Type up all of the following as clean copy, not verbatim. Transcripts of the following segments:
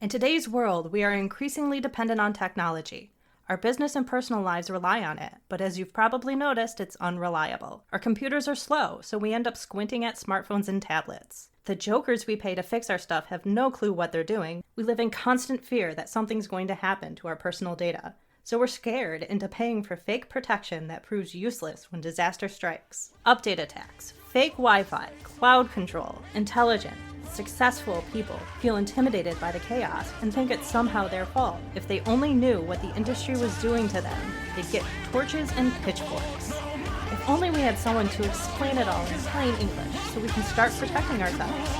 In today's world, we are increasingly dependent on technology. Our business and personal lives rely on it, but as you've probably noticed, it's unreliable. Our computers are slow, so we end up squinting at smartphones and tablets. The jokers we pay to fix our stuff have no clue what they're doing. We live in constant fear that something's going to happen to our personal data. So we're scared into paying for fake protection that proves useless when disaster strikes. Update attacks, fake Wi-Fi, cloud control, intelligent, successful people feel intimidated by the chaos and think it's somehow their fault. If they only knew what the industry was doing to them, they'd get torches and pitchforks. If only we had someone to explain it all in plain English so we can start protecting ourselves.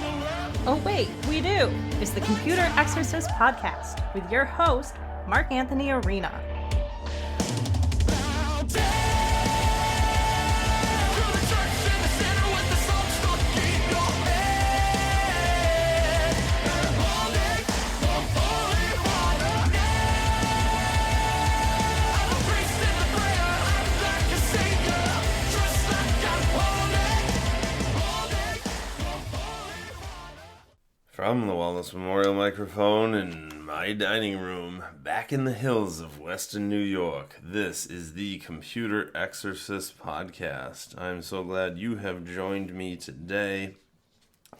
Oh wait, we do! It's the Computer Exorcist Podcast with your host, Mark Anthony Arena. From the Wellness Memorial microphone in my dining room, back in the hills of Weston, New York, this is the Computer Exorcist Podcast. I'm so glad you have joined me today.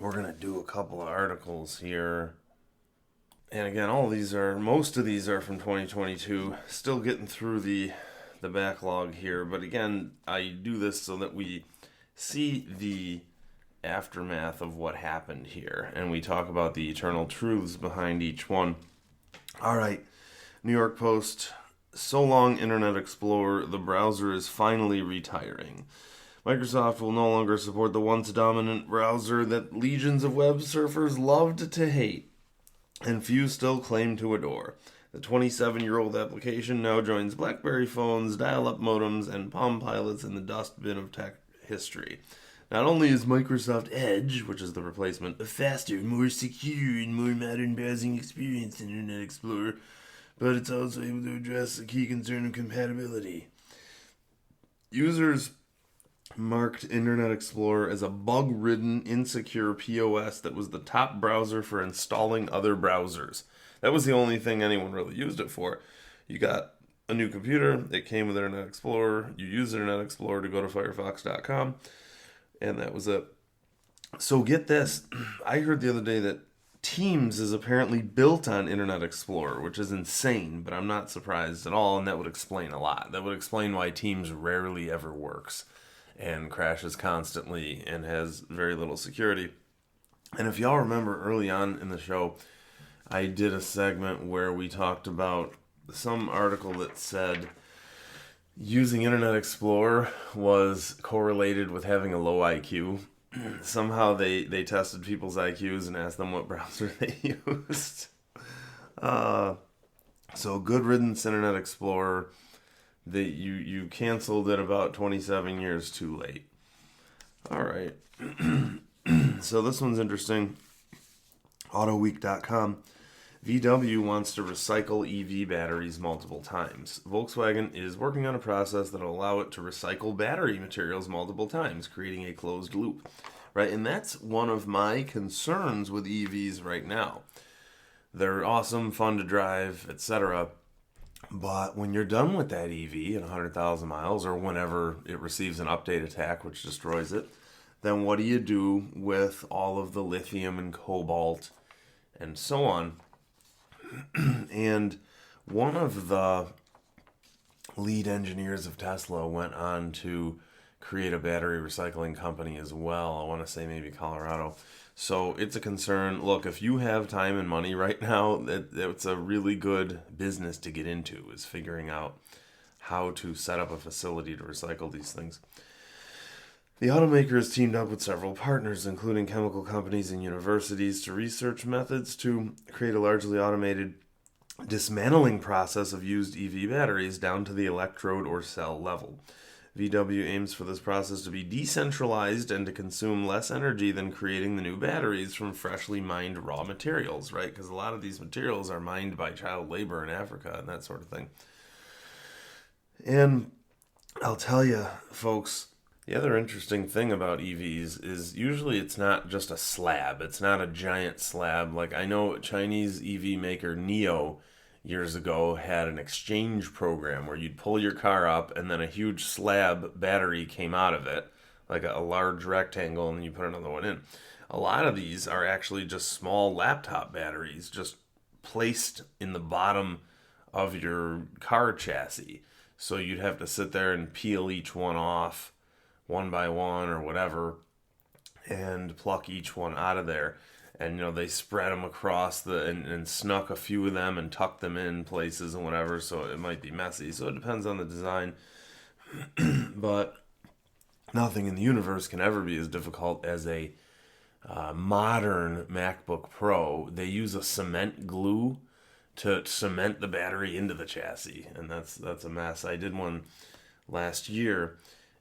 We're going to do a couple of articles here. And again, most of these are from 2022. Still getting through the backlog here. But again, I do this so that we see the aftermath of what happened here, and we talk about the eternal truths behind each one. All right, New York Post. So long, Internet Explorer. The browser is finally retiring. Microsoft will no longer support the once dominant browser that legions of web surfers loved to hate, and few still claim to adore. The 27-year-old application now joins BlackBerry phones, dial-up modems, and Palm Pilots in the dustbin of tech history. Not only is Microsoft Edge, which is the replacement, a faster, more secure, and more modern browsing experience than Internet Explorer, but it's also able to address the key concern of compatibility. Users marked Internet Explorer as a bug-ridden, insecure POS that was the top browser for installing other browsers. That was the only thing anyone really used it for. You got a new computer, it came with Internet Explorer, you used Internet Explorer to go to Firefox.com, and that was it. So get this. I heard the other day that Teams is apparently built on Internet Explorer, which is insane, but I'm not surprised at all, and that would explain a lot. That would explain why Teams rarely ever works and crashes constantly and has very little security. And if y'all remember early on in the show, I did a segment where we talked about some article that said using Internet Explorer was correlated with having a low IQ. Somehow they tested people's IQs and asked them what browser they used. So good riddance, Internet Explorer. You canceled it about 27 years too late. All right. So this one's interesting. AutoWeek.com. VW wants to recycle EV batteries multiple times. Volkswagen is working on a process that will allow it to recycle battery materials multiple times, creating a closed loop. Right, and that's one of my concerns with EVs right now. They're awesome, fun to drive, etc. But when you're done with that EV at 100,000 miles or whenever it receives an update attack which destroys it, then what do you do with all of the lithium and cobalt and so on? And one of the lead engineers of Tesla went on to create a battery recycling company as well. I want to say maybe Colorado. So it's a concern. Look, if you have time and money right now, it's a really good business to get into, is figuring out how to set up a facility to recycle these things. The automaker has teamed up with several partners, including chemical companies and universities, to research methods to create a largely automated dismantling process of used EV batteries down to the electrode or cell level. VW aims for this process to be decentralized and to consume less energy than creating the new batteries from freshly mined raw materials, right? Because a lot of these materials are mined by child labor in Africa and that sort of thing. And I'll tell you, folks, The other interesting thing about EVs is usually it's not just a slab. It's not a giant slab. Like I know Chinese EV maker NIO years ago had an exchange program where you'd pull your car up and then a huge slab battery came out of it, like a large rectangle, and then you put another one in. A lot of these are actually just small laptop batteries just placed in the bottom of your car chassis. So you'd have to sit there and peel each one off one by one or whatever and pluck each one out of there. And they spread them across and snuck a few of them and tucked them in places and whatever, so it might be messy. So it depends on the design. But nothing in the universe can ever be as difficult as a modern MacBook Pro. They use a cement glue to cement the battery into the chassis, and that's a mess. I did one last year,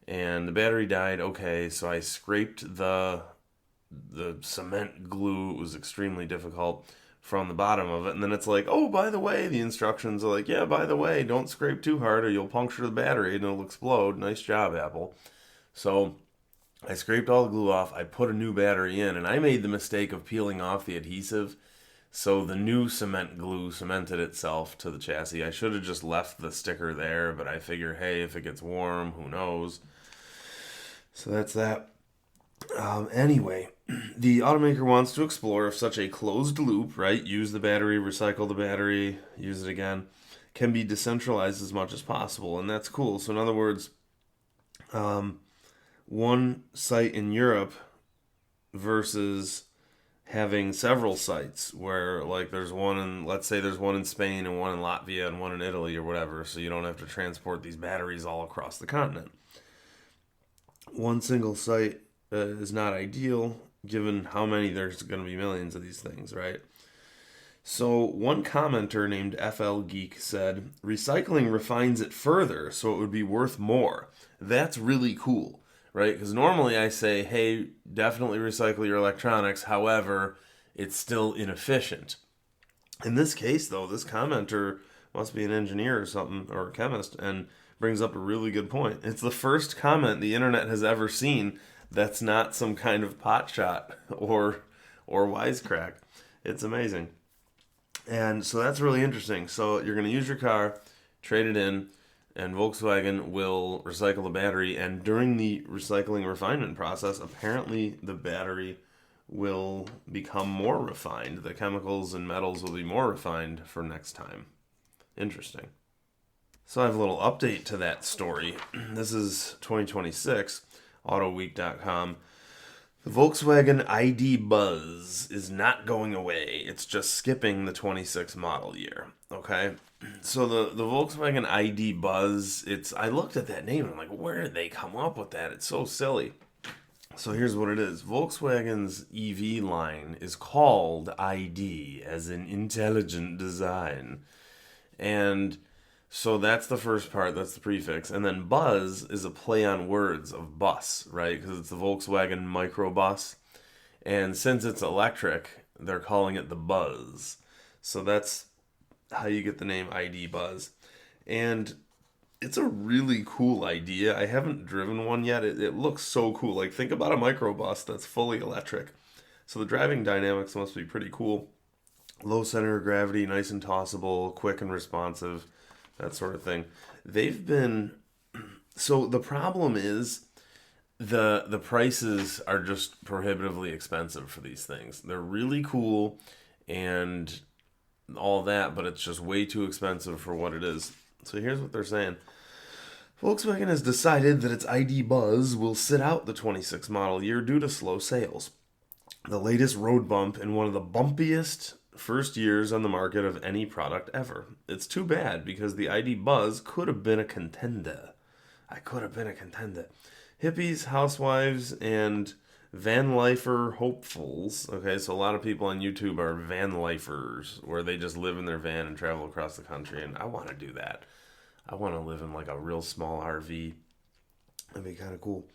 and the battery died. Okay, so I scraped the cement glue. It was extremely difficult from the bottom of it, and then it's like, oh, by the way, the instructions are like, yeah, by the way, don't scrape too hard or you'll puncture the battery and it'll explode. Nice job, Apple. So I scraped all the glue off. I put a new battery in, and I made the mistake of peeling off the adhesive. So the new cement glue cemented itself to the chassis. I should have just left the sticker there, but I figure, hey, if it gets warm, who knows? So that's that. Anyway, the automaker wants to explore if such a closed loop, right? Use the battery, recycle the battery, use it again, can be decentralized as much as possible, and that's cool. So in other words, one site in Europe versus having several sites where, like, let's say there's one in Spain and one in Latvia and one in Italy or whatever, so you don't have to transport these batteries all across the continent. One single site is not ideal, given how many there's going to be millions of these things, right? So one commenter named FL Geek said, recycling refines it further so it would be worth more. That's really cool, right? Because normally I say, hey, definitely recycle your electronics. However, it's still inefficient. In this case, though, this commenter must be an engineer or something, or a chemist, and brings up a really good point. It's the first comment the internet has ever seen that's not some kind of potshot or wisecrack. It's amazing. And so that's really interesting. So you're going to use your car, trade it in, and Volkswagen will recycle the battery. And during the recycling refinement process, apparently the battery will become more refined. The chemicals and metals will be more refined for next time. Interesting. So I have a little update to that story. This is 2026, autoweek.com. The Volkswagen ID.Buzz is not going away. It's just skipping the 26 model year. Okay? So the Volkswagen ID.Buzz, I looked at that name and I'm like, where did they come up with that? It's so silly. So here's what it is. Volkswagen's EV line is called ID, as in intelligent design. And so that's the first part, that's the prefix. And then Buzz is a play on words of bus, right? Because it's the Volkswagen microbus. And since it's electric, they're calling it the Buzz. So that's how you get the name ID.Buzz. And it's a really cool idea. I haven't driven one yet. It looks so cool. Like, think about a microbus that's fully electric. So the driving dynamics must be pretty cool. Low center of gravity, nice and tossable, quick and responsive, that sort of thing. So the problem is the prices are just prohibitively expensive for these things. They're really cool and all that, but it's just way too expensive for what it is. So here's what they're saying. Volkswagen has decided that its ID.Buzz will sit out the 26 model year due to slow sales. The latest road bump in one of the bumpiest first years on the market of any product ever. It's too bad because the ID.Buzz could have been a contender. Hippies, housewives, and van lifer hopefuls. Okay, so a lot of people on YouTube are van lifers, where they just live in their van and travel across the country, and I want to do that. I want to live in like a real small RV. That'd be kind of cool.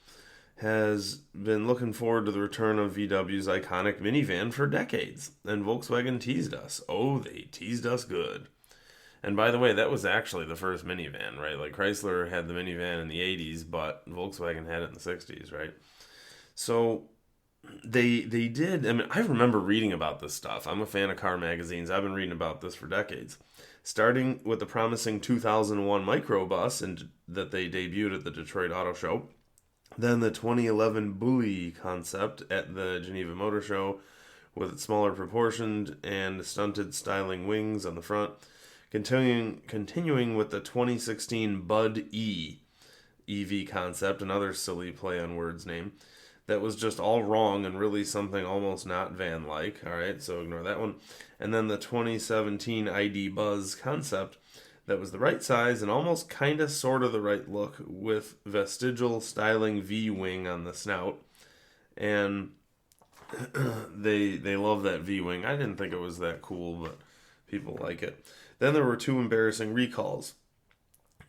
Has been looking forward to the return of VW's iconic minivan for decades, and Volkswagen teased us. Oh, they teased us good. And by the way, that was actually the first minivan, right? Like Chrysler had the minivan in the 80s, but Volkswagen had it in the 60s, right? So they did. I mean, I remember reading about this stuff. I'm a fan of car magazines. I've been reading about this for decades. Starting with the promising 2001 microbus that they debuted at the Detroit Auto Show. Then the 2011 Bully concept at the Geneva Motor Show with its smaller proportioned and stunted styling wings on the front. Continuing with the 2016 Bud E EV concept, another silly play on words name, that was just all wrong and really something almost not van-like. All right, so ignore that one. And then the 2017 ID.Buzz concept that was the right size and almost kind of sort of the right look with vestigial styling V-wing on the snout. And they love that V-wing. I didn't think it was that cool, but people like it. Then there were 2 embarrassing recalls.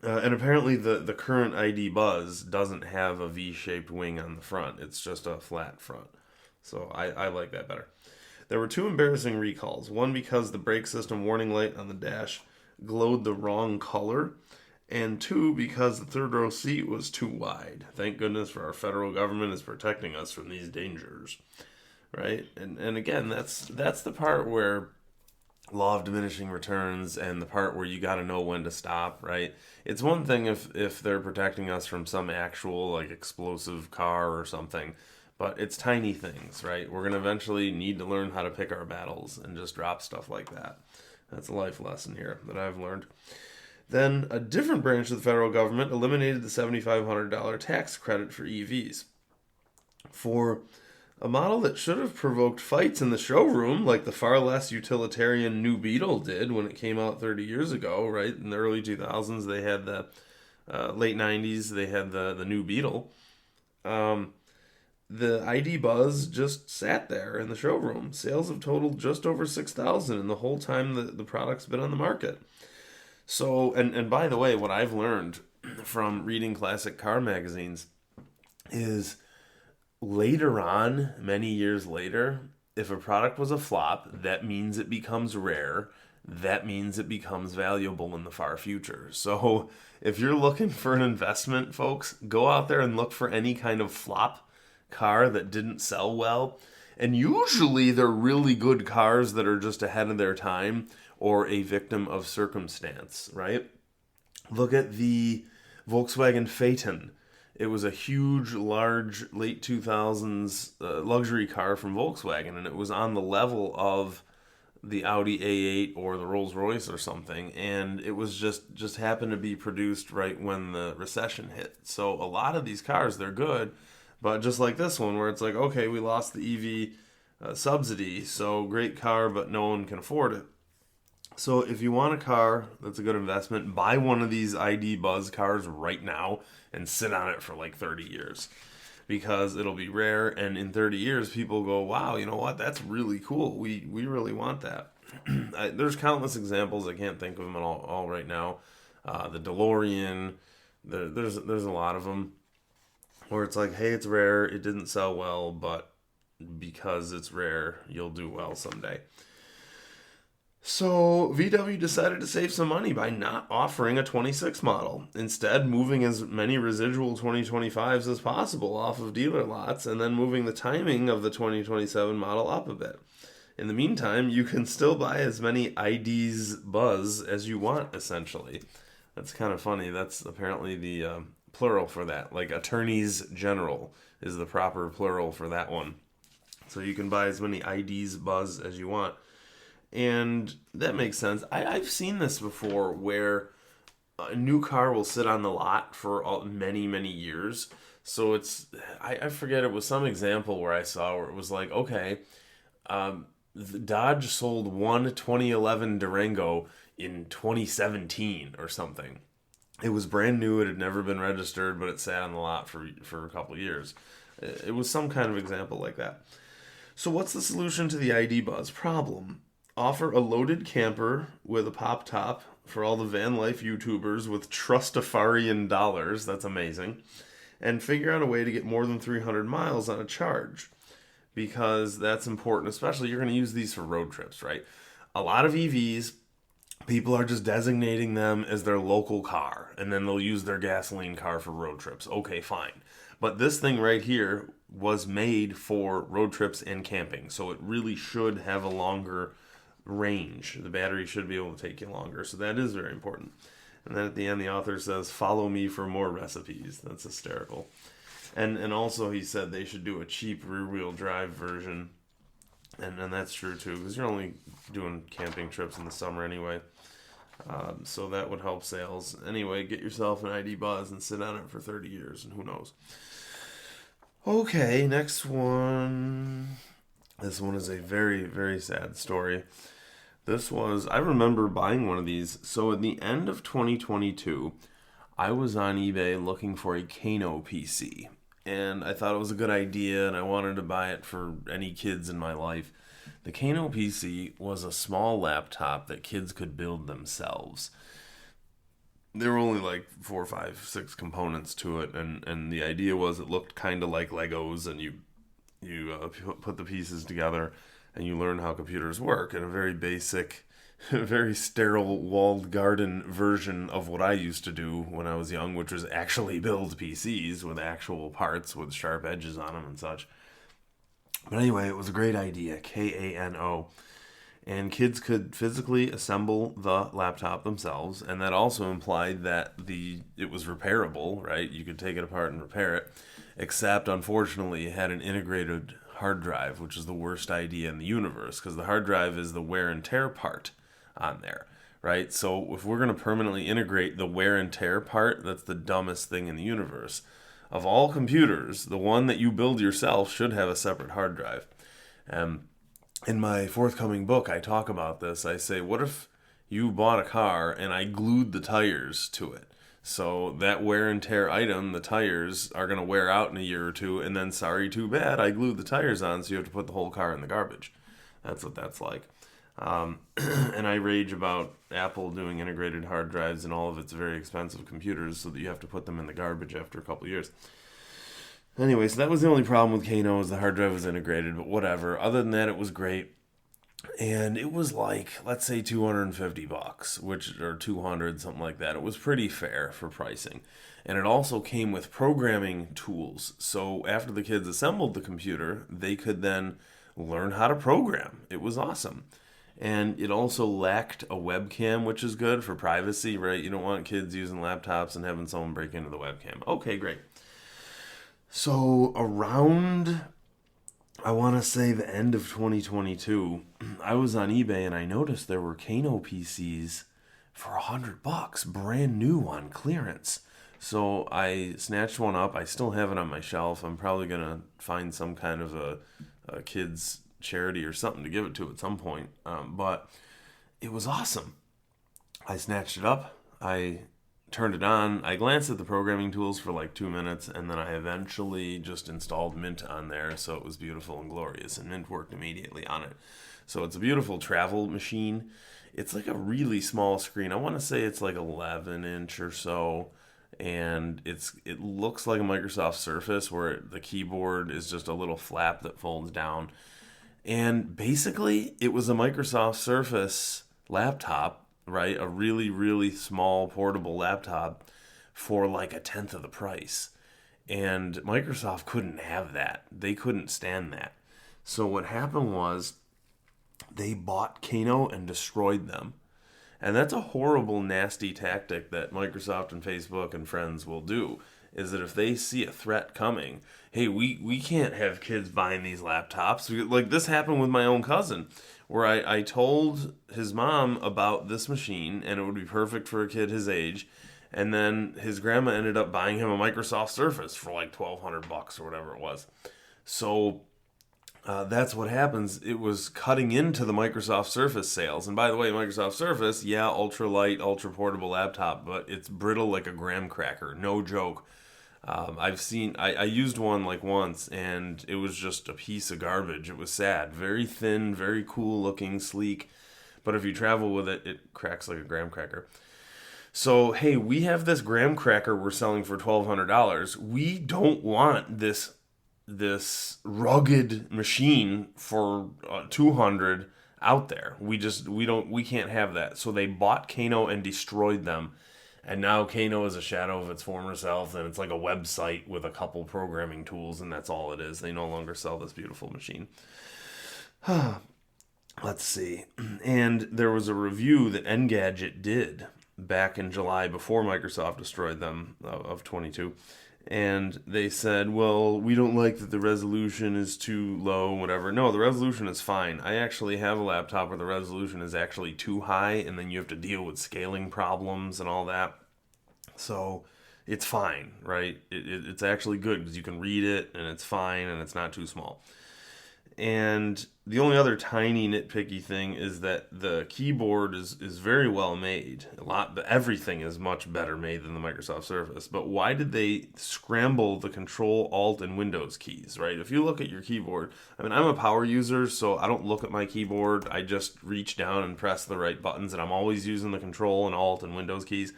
And apparently the current ID.Buzz doesn't have a V-shaped wing on the front. It's just a flat front. So I like that better. There were 2 embarrassing recalls. One because the brake system warning light on the dash glowed the wrong color. And 2 because the third row seat was too wide. Thank goodness for our federal government is protecting us from these dangers. Right? And again, that's the part where law of diminishing returns and the part where you got to know when to stop, right? It's one thing if they're protecting us from some actual like explosive car or something, but it's tiny things, right? We're going to eventually need to learn how to pick our battles and just drop stuff like that. That's a life lesson here that I've learned. Then a different branch of the federal government eliminated the $7,500 tax credit for EVs. For a model that should have provoked fights in the showroom, like the far less utilitarian New Beetle did when it came out 30 years ago, right? In the early 2000s, they had the late 90s, they had the New Beetle. The ID.Buzz just sat there in the showroom. Sales have totaled just over 6,000 in the whole time the product's been on the market. So, and by the way, what I've learned from reading classic car magazines is later on, many years later, if a product was a flop, that means it becomes rare. That means it becomes valuable in the far future. So if you're looking for an investment, folks, go out there and look for any kind of flop car that didn't sell well. And usually they're really good cars that are just ahead of their time or a victim of circumstance, right? Look at the Volkswagen Phaeton. It was a huge, large, late 2000s luxury car from Volkswagen, and it was on the level of the Audi A8 or the Rolls-Royce or something, and it was just happened to be produced right when the recession hit. So a lot of these cars, they're good, but just like this one, where it's like, okay, we lost the EV subsidy, so great car, but no one can afford it. So if you want a car that's a good investment, buy one of these ID.Buzz cars right now and sit on it for like 30 years because it'll be rare. And in 30 years, people go, wow, you know what? That's really cool. We really want that. There's countless examples. I can't think of them all right now. The DeLorean, there's a lot of them where it's like, hey, it's rare. It didn't sell well, but because it's rare, you'll do well someday. So VW decided to save some money by not offering a 26 model, instead moving as many residual 2025s as possible off of dealer lots and then moving the timing of the 2027 model up a bit. In the meantime, you can still buy as many ID.Buzz as you want, essentially. That's kind of funny. That's apparently the plural for that. Like attorneys general is the proper plural for that one. So you can buy as many ID.Buzz as you want. And that makes sense. I've seen this before where a new car will sit on the lot for many, many years. So I forget, it was some example where I saw where it was like, okay, the Dodge sold one 2011 Durango in 2017 or something. It was brand new. It had never been registered, but it sat on the lot for a couple of years. It was some kind of example like that. So what's the solution to the ID.Buzz problem? Offer a loaded camper with a pop top for all the van life YouTubers with Trustafarian dollars. That's amazing. And figure out a way to get more than 300 miles on a charge. Because that's important, especially you're going to use these for road trips, right? A lot of EVs people are just designating them as their local car, and then they'll use their gasoline car for road trips. Okay, fine. But this thing right here was made for road trips and camping, so it really should have a longer range. The battery should be able to take you longer, so that is very important. And then at the end, the author says, "Follow me for more recipes." That's hysterical. And also he said they should do a cheap rear-wheel drive version. And that's true too, because you're only doing camping trips in the summer anyway. So that would help sales. Anyway, get yourself an ID.Buzz and sit on it for 30 years, and who knows. Okay, next one. This one is a very, very sad story. I remember buying one of these. So at the end of 2022, I was on eBay looking for a KANO PC. And I thought it was a good idea, and I wanted to buy it for any kids in my life. The KANO PC was a small laptop that kids could build themselves. There were only like 4, 5, 6 components to it, and the idea was it looked kind of like Legos, and you put the pieces together, and you learn how computers work in a very basic, very sterile walled garden version of what I used to do when I was young, which was actually build PCs with actual parts with sharp edges on them and such. But anyway, it was a great idea, KANO. And kids could physically assemble the laptop themselves, and that also implied that it was repairable, right? You could take it apart and repair it, except unfortunately it had an integrated hard drive, which is the worst idea in the universe, because the hard drive is the wear and tear part on there, right? So if we're going to permanently integrate the wear and tear part, that's the dumbest thing in the universe. Of all computers, the one that you build yourself should have a separate hard drive. In my forthcoming book, I talk about this. I say, what if you bought a car and I glued the tires to it? So that wear and tear item, the tires, are going to wear out in a year or two, and then, sorry, too bad, I glued the tires on, so you have to put the whole car in the garbage. That's what that's like. And I rage about Apple doing integrated hard drives in all of its very expensive computers so that you have to put them in the garbage after a couple of years. Anyway, so that was the only problem with KANO, is the hard drive was integrated, but whatever. Other than that, it was great. And it was like, let's say $250, or 200, something like that. It was pretty fair for pricing. And it also came with programming tools. So after the kids assembled the computer, they could then learn how to program. It was awesome. And it also lacked a webcam, which is good for privacy, right? You don't want kids using laptops and having someone break into the webcam. Okay, great. So around, I want to say the end of 2022, I was on eBay and I noticed there were KANO PCs for $100, brand new on clearance. So I snatched one up. I still have it on my shelf. I'm probably going to find some kind of a kid's charity or something to give it to at some point. But it was awesome. I snatched it up. I turned it on. I glanced at the programming tools for like 2 minutes, and then I eventually just installed Mint on there, so it was beautiful and glorious, and Mint worked immediately on it. So it's a beautiful travel machine. It's like a really small screen. I want to say it's like 11 inch or so, and it looks like a Microsoft Surface, where the keyboard is just a little flap that folds down. And basically, it was a Microsoft Surface laptop, right? A really, really small portable laptop for like a tenth of the price. And Microsoft couldn't have that. They couldn't stand that. So what happened was they bought KANO and destroyed them. And that's a horrible, nasty tactic that Microsoft and Facebook and friends will do, is that if they see a threat coming, hey, we can't have kids buying these laptops. Like this happened with my own cousin, where I told his mom about this machine and it would be perfect for a kid his age. And then his grandma ended up buying him a Microsoft Surface for like $1,200 or whatever it was. So that's what happens. It was cutting into the Microsoft Surface sales. And by the way, Microsoft Surface, yeah, ultra light, ultra portable laptop, but it's brittle like a graham cracker. No joke. I used one like once, and it was just a piece of garbage. It was sad. Very thin, very cool looking, sleek. But if you travel with it, it cracks like a graham cracker. So, hey, we have this graham cracker we're selling for $1,200. We don't want this rugged machine for $200 out there. We can't have that. So they bought KANO and destroyed them. And now KANO is a shadow of its former self, and it's like a website with a couple programming tools, and that's all it is. They no longer sell this beautiful machine. Let's see. And there was a review that Engadget did back in July before Microsoft destroyed them of 22. And they said, well, we don't like that the resolution is too low, whatever. No, the resolution is fine. I actually have a laptop where the resolution is actually too high, and then you have to deal with scaling problems and all that. So it's fine, right? It's actually good because you can read it, and it's fine, and it's not too small. And the only other tiny nitpicky thing is that the keyboard is very well made. Everything is much better made than the Microsoft Surface. But why did they scramble the Control, Alt, and Windows keys, right? If you look at your keyboard, I mean, I'm a power user, so I don't look at my keyboard. I just reach down and press the right buttons, and I'm always using the Control and Alt and Windows keys.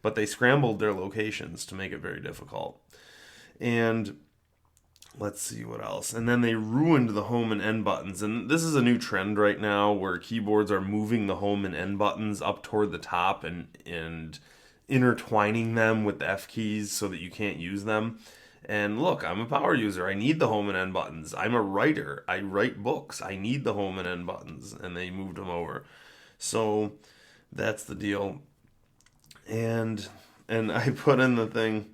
But they scrambled their locations to make it very difficult. And let's see what else. And then they ruined the home and end buttons. And this is a new trend right now where keyboards are moving the home and end buttons up toward the top and intertwining them with the F keys so that you can't use them. And look, I'm a power user. I need the home and end buttons. I'm a writer. I write books. I need the home and end buttons. And they moved them over. So that's the deal. And I put in the thing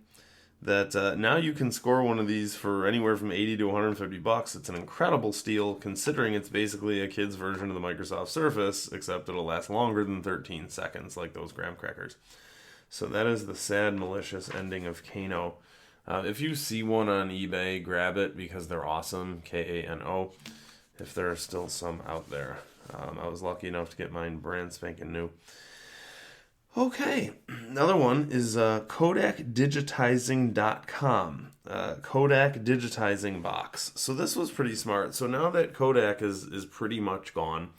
that now you can score one of these for anywhere from $80 to $150. It's an incredible steal considering it's basically a kid's version of the Microsoft Surface, except it'll last longer than 13 seconds like those graham crackers. So that is the sad, malicious ending of KANO. If you see one on eBay, grab it because they're awesome, KANO, if there are still some out there. I was lucky enough to get mine brand spanking new. Okay, another one is KodakDigitizing.com. Kodak Digitizing box. So this was pretty smart. So now that Kodak is pretty much gone,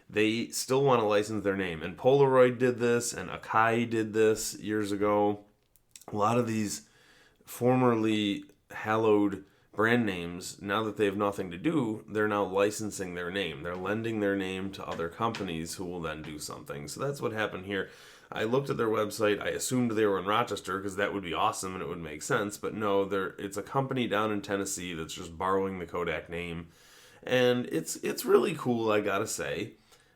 they still want to license their name. And Polaroid did this, and Akai did this years ago. A lot of these formerly hallowed brand names, now that they have nothing to do, they're now licensing their name. They're lending their name to other companies who will then do something. So that's what happened here. I looked at their website. I assumed they were in Rochester because that would be awesome and it would make sense. But no, it's a company down in Tennessee that's just borrowing the Kodak name. And it's really cool, I gotta say,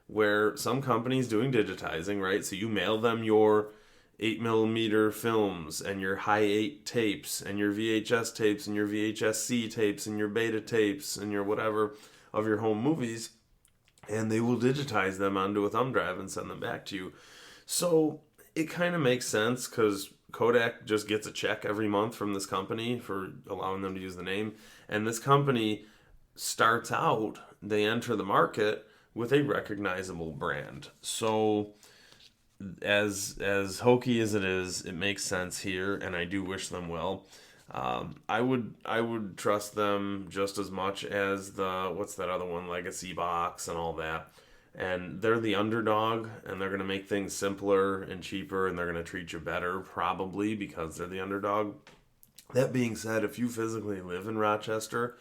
where some companies doing digitizing, right? So you mail them your 8mm films and your high 8 tapes and your VHS tapes and your VHS-C tapes and your beta tapes and your whatever of your home movies. And they will digitize them onto a thumb drive and send them back to you. So it kind of makes sense because Kodak just gets a check every month from this company for allowing them to use the name. And this company starts out, they enter the market with a recognizable brand. So as hokey as it is, it makes sense here, and I do wish them well. I would trust them just as much as what's that other one, Legacy Box and all that. And they're the underdog, and they're going to make things simpler and cheaper, and they're going to treat you better, probably, because they're the underdog. That being said, if you physically live in Rochester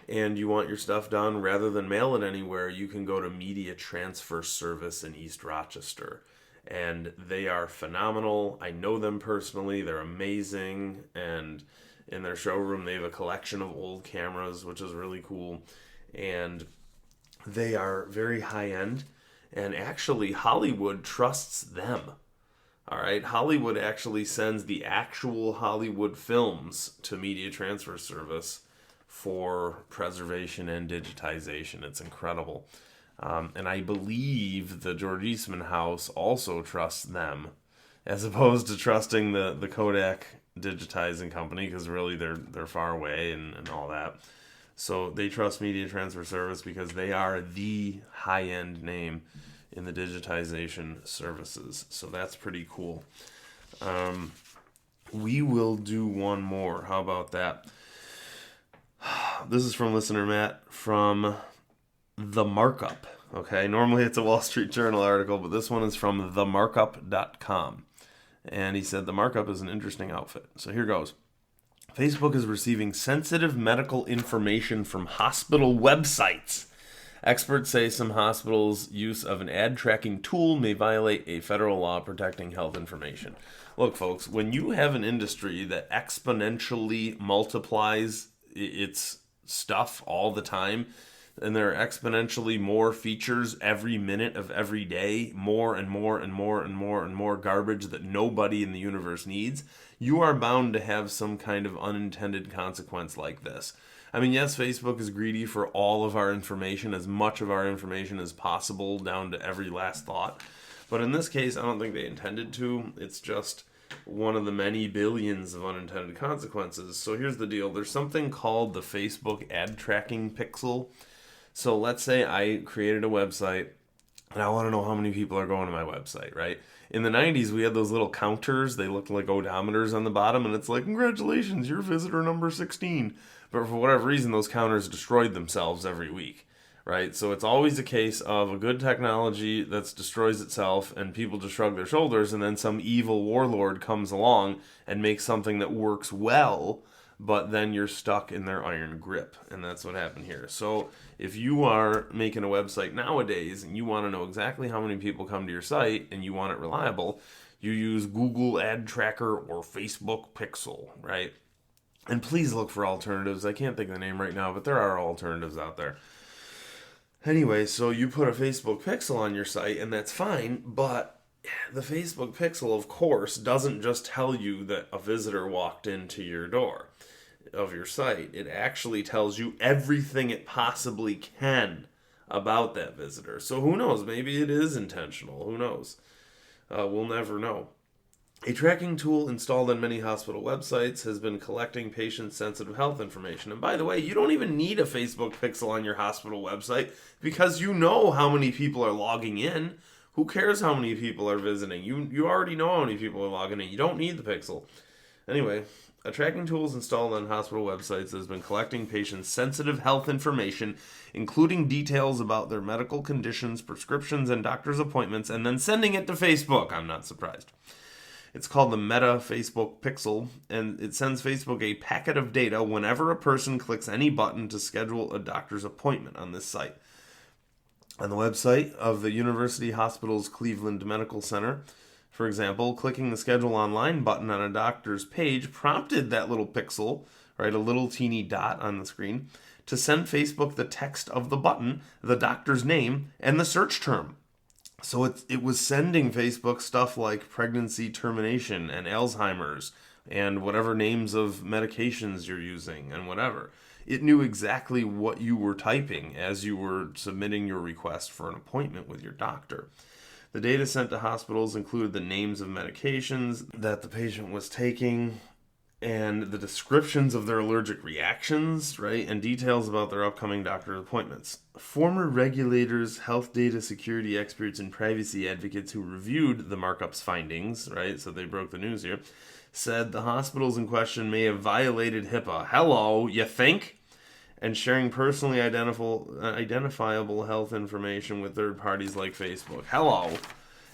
and you want your stuff done, rather than mail it anywhere, you can go to Media Transfer Service in East Rochester. And they are phenomenal. I know them personally. They're amazing. And in their showroom, they have a collection of old cameras, which is really cool. And they are very high-end, and actually Hollywood trusts them. All right, Hollywood actually sends the actual Hollywood films to Media Transfer Service for preservation and digitization. It's incredible. And I believe the George Eastman House also trusts them, as opposed to trusting the Kodak Digitizing company, because really they're far away and all that. So they trust Media Transfer Service because they are the high-end name in the digitization services. So that's pretty cool. We will do one more. How about that? This is from listener Matt from The Markup. Okay, normally it's a Wall Street Journal article, but this one is from themarkup.com. And he said, The Markup is an interesting outfit. So here goes. Facebook is receiving sensitive medical information from hospital websites Experts say some hospitals' use of an ad tracking tool may violate a federal law protecting health information. Look, folks, when you have an industry that exponentially multiplies its stuff all the time, and there are exponentially more features every minute of every day, more and more and more and more and more garbage that nobody in the universe needs, you are bound to have some kind of unintended consequence like this. I mean, yes, Facebook is greedy for all of our information, as much of our information as possible, down to every last thought. But in this case, I don't think they intended to. It's just one of the many billions of unintended consequences. So here's the deal. There's something called the Facebook ad tracking pixel. So let's say I created a website and I want to know how many people are going to my website, right? In the 90s, we had those little counters. They looked like odometers on the bottom, and it's like, congratulations, you're visitor number 16. But for whatever reason, those counters destroyed themselves every week, right? So it's always a case of a good technology that destroys itself, and people just shrug their shoulders, and then some evil warlord comes along and makes something that works well, but then you're stuck in their iron grip, and that's what happened here. So if you are making a website nowadays and you want to know exactly how many people come to your site and you want it reliable, you use Google Ad Tracker or Facebook Pixel, right? And please look for alternatives. I can't think of the name right now, but there are alternatives out there. Anyway, so you put a Facebook Pixel on your site, and that's fine, but the Facebook Pixel, of course, doesn't just tell you that a visitor walked into your door of your site. It actually tells you everything it possibly can about that visitor. So who knows? Maybe it is intentional. Who knows? We'll never know. A tracking tool installed on many hospital websites has been collecting patient sensitive health information. And by the way, you don't even need a Facebook Pixel on your hospital website because you know how many people are logging in. Who cares how many people are visiting? You already know how many people are logging in. You don't need the Pixel. Anyway, a tracking tool is installed on hospital websites that has been collecting patients' sensitive health information, including details about their medical conditions, prescriptions, and doctor's appointments, and then sending it to Facebook. I'm not surprised. It's called the Meta Facebook Pixel, and it sends Facebook a packet of data whenever a person clicks any button to schedule a doctor's appointment on this site. On the website of the University Hospitals Cleveland Medical Center, for example, clicking the Schedule Online button on a doctor's page prompted that little pixel, right, a little teeny dot on the screen, to send Facebook the text of the button, the doctor's name, and the search term. So it was sending Facebook stuff like pregnancy termination and Alzheimer's and whatever names of medications you're using and whatever. It knew exactly what you were typing as you were submitting your request for an appointment with your doctor. The data sent to hospitals included the names of medications that the patient was taking and the descriptions of their allergic reactions, right, and details about their upcoming doctor appointments. Former regulators, health data security experts, and privacy advocates who reviewed the markup's findings, right, so they broke the news here, said the hospitals in question may have violated HIPAA. Hello, you think? And sharing personally identifiable health information with third parties like Facebook. Hello.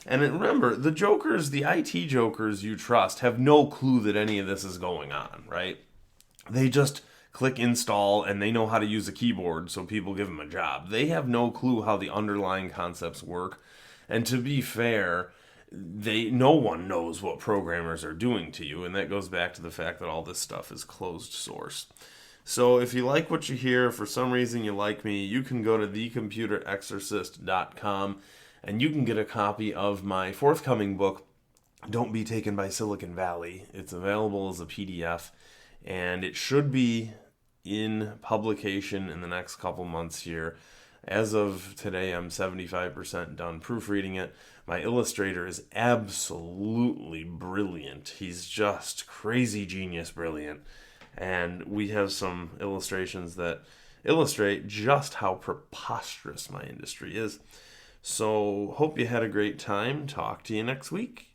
And remember, the jokers, the IT jokers you trust, have no clue that any of this is going on, right? They just click install and they know how to use a keyboard, so people give them a job. They have no clue how the underlying concepts work. And to be fair, no one knows what programmers are doing to you, and that goes back to the fact that all this stuff is closed source. So if you like what you hear, for some reason you like me, you can go to thecomputerexorcist.com and you can get a copy of my forthcoming book, Don't Be Taken by Silicon Valley. It's available as a PDF, and it should be in publication in the next couple months here. As of today, I'm 75% done proofreading it. My illustrator is absolutely brilliant. He's just crazy genius brilliant. And we have some illustrations that illustrate just how preposterous my industry is. So, hope you had a great time. Talk to you next week.